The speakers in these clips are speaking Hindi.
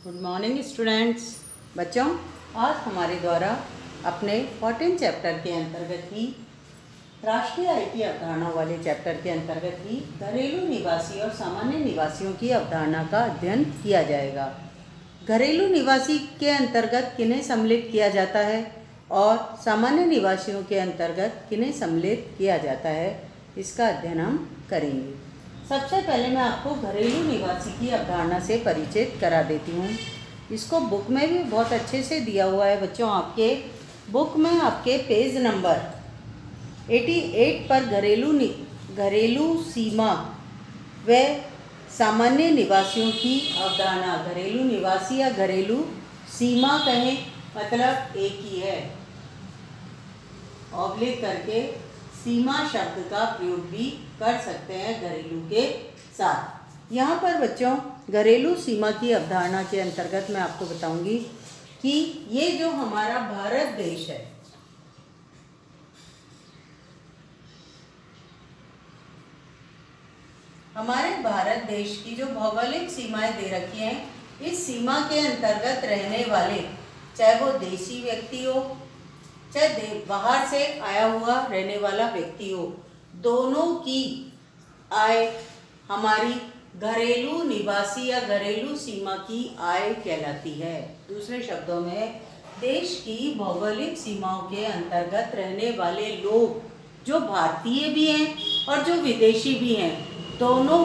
Good morning students. बच्चों, आज हमारे द्वारा अपने 14 चैप्टर के अंतर्गत ही राष्ट्रीय आय की अवधारणा वाले चैप्टर के अंतर्गत ही घरेलू निवासी और सामान्य निवासियों की अवधारणा का अध्ययन किया जाएगा। घरेलू निवासी के अंतर्गत किन्हें सम्मिलित किया जाता है और सामान्य निवासियों के अंतर्गत किन्हें सम्मिलित किया जाता है, इसका अध्ययन हम करेंगे। सबसे पहले मैं आपको घरेलू निवासी की अवधारणा से परिचित करा देती हूँ। इसको बुक में भी बहुत अच्छे से दिया हुआ है बच्चों। आपके बुक में आपके पेज नंबर 88 पर घरेलू सीमा व सामान्य निवासियों की अवधारणा, घरेलू निवासी या घरेलू सीमा कहें मतलब एक ही है, ऑब्लिक करके सीमा शब्द का प्रयोग भी कर सकते हैं घरेलू के साथ। यहाँ पर बच्चों घरेलू सीमा की अवधारणा के अंतर्गत मैं आपको बताऊंगी कि ये जो हमारा भारत देश है, हमारे भारत देश की जो भौगोलिक सीमाएं दे रखी हैं, इस सीमा के अंतर्गत रहने वाले, चाहे वो देशी व्यक्ति हो चाहे बाहर से आया हुआ रहने वाला व्यक्ति हो, दोनों की आय हमारी घरेलू निवासी या घरेलू सीमा की आय कहलाती है। दूसरे शब्दों में, देश की भौगोलिक सीमाओं के अंतर्गत रहने वाले लोग जो भारतीय भी हैं और जो विदेशी भी हैं, दोनों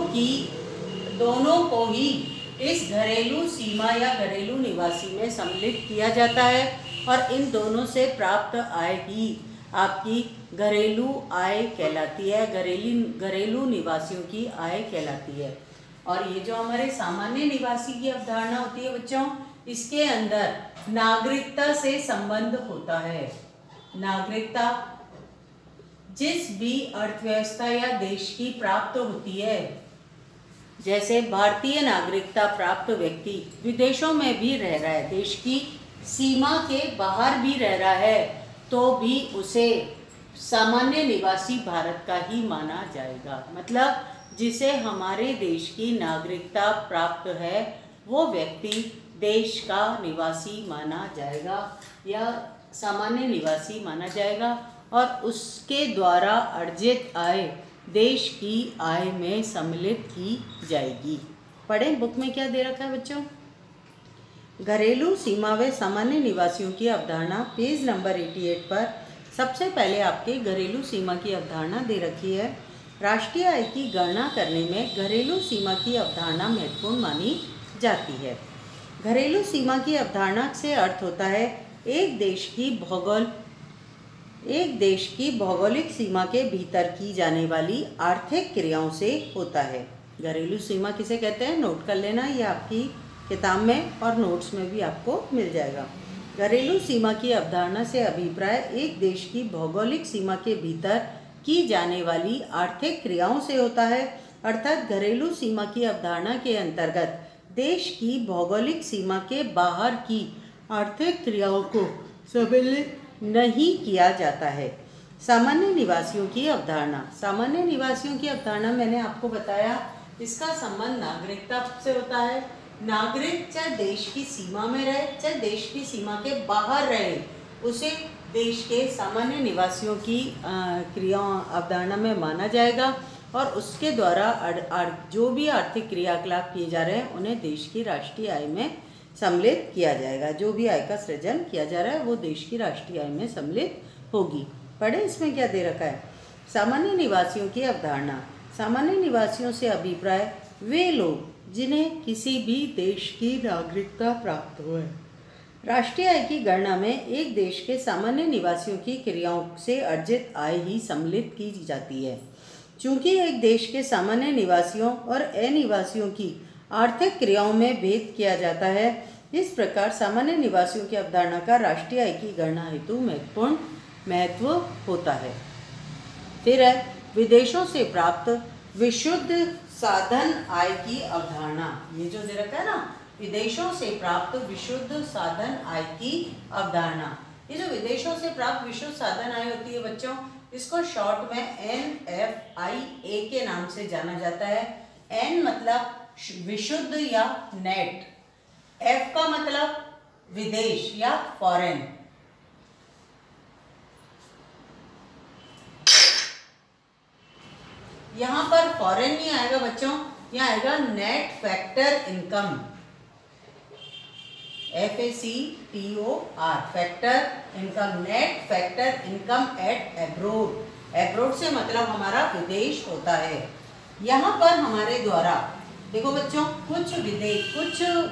को ही इस घरेलू सीमा या घरेलू निवासी में सम्मिलित किया जाता है और इन दोनों से प्राप्त आय ही आपकी घरेलू आय कहलाती है, घरेलू निवासियों की आय कहलाती है। और ये जो हमारे सामान्य निवासी की अवधारणा होती है बच्चों, इसके अंदर नागरिकता से संबंध होता है। नागरिकता जिस भी अर्थव्यवस्था या देश की प्राप्त होती है, जैसे भारतीय नागरिकता प्राप्त व्यक्ति विदेशों में भी रह रहा है, देश की सीमा के बाहर भी रह रहा है, तो भी उसे सामान्य निवासी भारत का ही माना जाएगा। मतलब जिसे हमारे देश की नागरिकता प्राप्त है, वो व्यक्ति देश का निवासी माना जाएगा या सामान्य निवासी माना जाएगा और उसके द्वारा अर्जित आय देश की आय में सम्मिलित की जाएगी। पढ़ें, बुक में क्या दे रखा है बच्चों। घरेलू सीमा व सामान्य निवासियों की अवधारणा, पेज नंबर 88 पर सबसे पहले आपके घरेलू सीमा की अवधारणा दे रखी है। राष्ट्रीय आय की गणना करने में घरेलू सीमा की अवधारणा महत्वपूर्ण मानी जाती है। घरेलू सीमा की अवधारणा से अर्थ होता है एक देश की भौगोलिक सीमा के भीतर की जाने वाली आर्थिक क्रियाओं से होता है। घरेलू सीमा किसे कहते हैं, नोट कर लेना, ये आपकी किताब में और नोट्स में भी आपको मिल जाएगा। घरेलू सीमा की अवधारणा से अभिप्राय एक देश की भौगोलिक सीमा के भीतर की जाने वाली आर्थिक क्रियाओं से होता है। अर्थात घरेलू सीमा की अवधारणा के अंतर्गत देश की भौगोलिक सीमा के बाहर की आर्थिक क्रियाओं को सम्मिलित नहीं किया जाता है। सामान्य निवासियों की अवधारणा, सामान्य निवासियों की अवधारणा मैंने आपको बताया, इसका संबंध नागरिकता से होता है। नागरिक चाहे देश की सीमा में रहे चाहे देश की सीमा के बाहर रहे, उसे देश के सामान्य निवासियों की क्रियाओं अवधारणा में माना जाएगा और उसके द्वारा जो भी आर्थिक क्रियाकलाप किए जा रहे हैं उन्हें देश की राष्ट्रीय आय में सम्मिलित किया जाएगा। जो भी आय का सृजन किया जा रहा है वो देश की राष्ट्रीय आय में सम्मिलित होगी। पढ़े, इसमें क्या दे रखा है। सामान्य निवासियों की अवधारणा, सामान्य निवासियों से अभिप्राय वे लोग जिन्हें किसी भी देश की नागरिकता प्राप्त हो है। राष्ट्रीय आय की गणना में एक देश के सामान्य निवासियों की क्रियाओं से अर्जित आय ही सम्मिलित की जाती है। चूँकि एक देश के सामान्य निवासियों और अनिवासियों की आर्थिक क्रियाओं में भेद किया जाता है, इस प्रकार सामान्य निवासियों की अवधारणा का राष्ट्रीय आय की गणना हेतु महत्वपूर्ण महत्व होता है। फिर है विदेशों से प्राप्त विशुद्ध साधन आय की अवधारणा। ये जो दे रखा है ना, विदेशों से प्राप्त विशुद्ध साधन आय की अवधारणा। ये जो विदेशों से प्राप्त विशुद्ध साधन आय होती है बच्चों, इसको शॉर्ट में NFIA के नाम से जाना जाता है। N मतलब विशुद्ध या नेट, एफ का मतलब विदेश या फॉरेन। यहां पर फॉरेन नहीं आएगा बच्चों, यहां आएगा net factor income, FACTOR, factor income, net factor income eight abroad. Abroad से मतलब हमारा विदेश होता है। यहाँ पर हमारे द्वारा देखो बच्चों, कुछ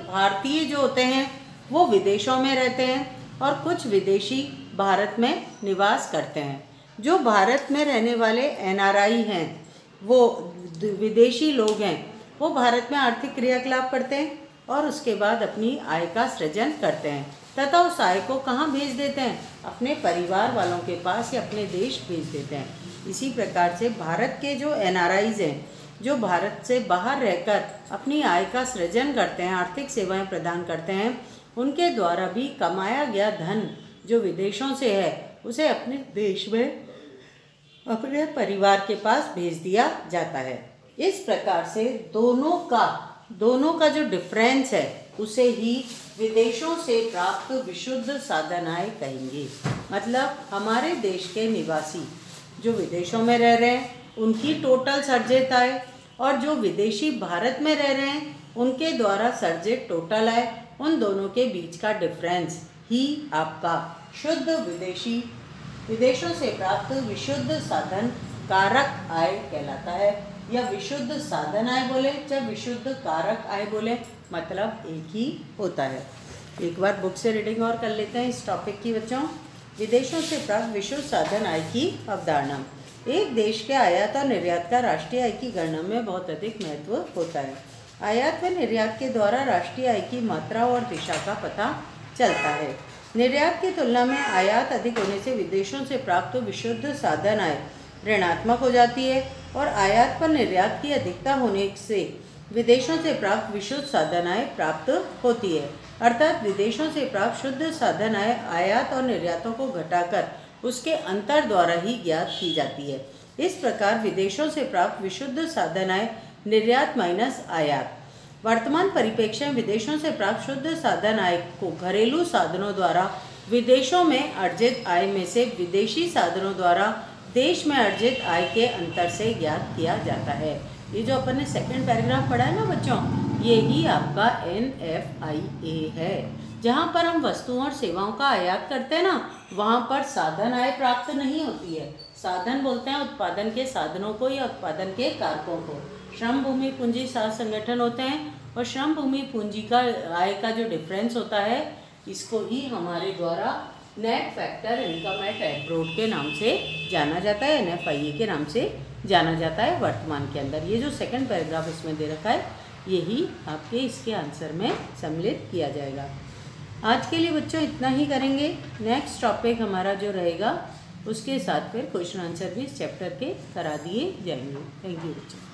भारतीय जो होते हैं वो विदेशों में रहते हैं और कुछ विदेशी भारत में निवास करते हैं। जो भारत में रहने वाले NRI हैं, वो विदेशी लोग हैं, वो भारत में आर्थिक क्रियाकलाप करते हैं और उसके बाद अपनी आय का सृजन करते हैं तथा उस आय को कहाँ भेज देते हैं? अपने परिवार वालों के पास या अपने देश भेज देते हैं। इसी प्रकार से भारत के जो NRIs हैं, जो भारत से बाहर रहकर अपनी आय का सृजन करते हैं, आर्थिक सेवाएं प्रदान करते हैं, उनके द्वारा भी कमाया गया धन जो विदेशों से है उसे अपने देश में अपने परिवार के पास भेज दिया जाता है। इस प्रकार से दोनों का जो डिफरेंस है उसे ही विदेशों से प्राप्त विशुद्ध साधन आय कहेंगे। मतलब हमारे देश के निवासी जो विदेशों में रह रहे हैं उनकी टोटल सर्जित आय और जो विदेशी भारत में रह रहे हैं उनके द्वारा सर्जित टोटल आय, उन दोनों के बीच का डिफरेंस ही आपका शुद्ध विदेशों से प्राप्त विशुद्ध साधन कारक आय कहलाता है। या विशुद्ध साधन आय बोले चाहे विशुद्ध कारक आय बोले, मतलब एक ही होता है। एक बार बुक से रीडिंग और कर लेते हैं इस टॉपिक की बच्चों। विदेशों से प्राप्त विशुद्ध साधन आय की अवधारणा। एक देश के आयात और निर्यात का राष्ट्रीय आय की गणना में बहुत अधिक महत्व होता है। आयात व निर्यात के द्वारा राष्ट्रीय आय की मात्रा और दिशा का पता चलता है। निर्यात की तुलना में आयात अधिक होने से विदेशों से प्राप्त विशुद्ध साधन आय ऋणात्मक हो जाती है और आयात पर निर्यात की अधिकता होने से विदेशों से प्राप्त विशुद्ध साधन आय प्राप्त होती है। अर्थात विदेशों से प्राप्त शुद्ध साधन आय आयात और निर्यातों को घटाकर उसके अंतर द्वारा ही ज्ञात की जाती है। इस प्रकार विदेशों से प्राप्त विशुद्ध साधन आय निर्यात माइनस आयात। वर्तमान परिप्रेक्ष्य में विदेशों से प्राप्त शुद्ध साधन आय को घरेलू साधनों द्वारा विदेशों में अर्जित आय में से विदेशी साधनों द्वारा देश में अर्जित आय के अंतर से ज्ञात किया जाता है। ये जो अपन ने सेकंड पैराग्राफ पढ़ा है ना बच्चों, ये ही आपका NFIA है। जहाँ पर हम वस्तुओं और सेवाओं का आयात करते हैं ना, वहाँ पर साधन आय प्राप्त नहीं होती है। साधन बोलते हैं उत्पादन के साधनों को या उत्पादन के कारकों को। श्रम भूमि पूंजी सात संगठन होते हैं और श्रम भूमि पूंजी का आय का जो डिफरेंस होता है इसको ही हमारे द्वारा net factor income eight abroad के नाम से जाना जाता है, NFIA के नाम से जाना जाता है वर्तमान के अंदर। ये जो सेकंड पैराग्राफ इसमें दे रखा है यही आपके इसके आंसर में सम्मिलित किया जाएगा। आज के लिए बच्चों इतना ही करेंगे। नेक्स्ट टॉपिक हमारा जो रहेगा उसके साथ फिर क्वेश्चन आंसर भी इस चैप्टर के करा दिए जाएंगे। थैंक यू बच्चों।